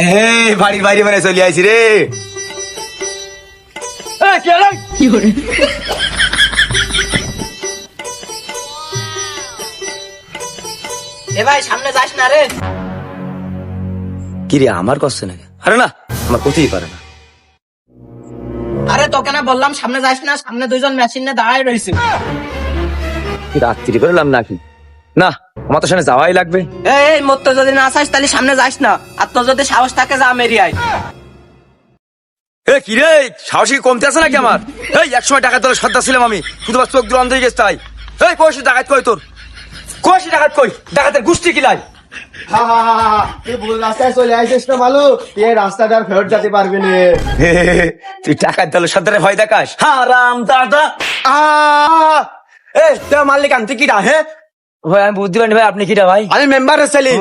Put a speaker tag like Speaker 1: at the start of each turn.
Speaker 1: এই বাড়ির বাইরে মানে চলে আইছি রে।
Speaker 2: এ ভাই সামনে যাস না রে।
Speaker 1: কি রে আমার কষ্ট নাকি? আরে না, আমার কোথায় পারে না।
Speaker 2: আরে তোকে না বললাম সামনে যাস না, সামনে দুইজন মেশিন নিয়ে দাঁড়ায় রয়েছে।
Speaker 1: কি রাত্রি বেরোলাম নাকি? না, আমার তো সামনে যাওয়াই লাগবে।
Speaker 2: এই মোর তো যদি না চাস তাহলে সামনে যাস না, আর তোর যদি সাহস থাকে যা মেরি আয়।
Speaker 1: এ কি রে, সাহসী কমতে আছে নাকি আমার? এই একসময় টাকা তোর সর্দার ছিলাম আমি, শুধু তোর চোখ দিয়ে অন্ধ হয়ে গেছে তাই। এই কইছি ডাকাত কই তোর? কইছি ডাকাত কই? ডাকাতের গুষ্টি কিলাই।
Speaker 3: তুই ভুল রাস্তায় চলে আসিস না মালু, তুই এই রাস্তাটা আর ফেরত যেতে পারবি না।
Speaker 1: তুই টাকার দল সর্দারে ভয় দেখাস? হারাম দাদা।
Speaker 3: এ তুই মালিক আনতে কিটা? হ্যাঁ
Speaker 1: ভাই আমি বুদ্ধি পাইনি ভাই, আপনি কিটা ভাই?
Speaker 3: আমি মেম্বারের ছেলে।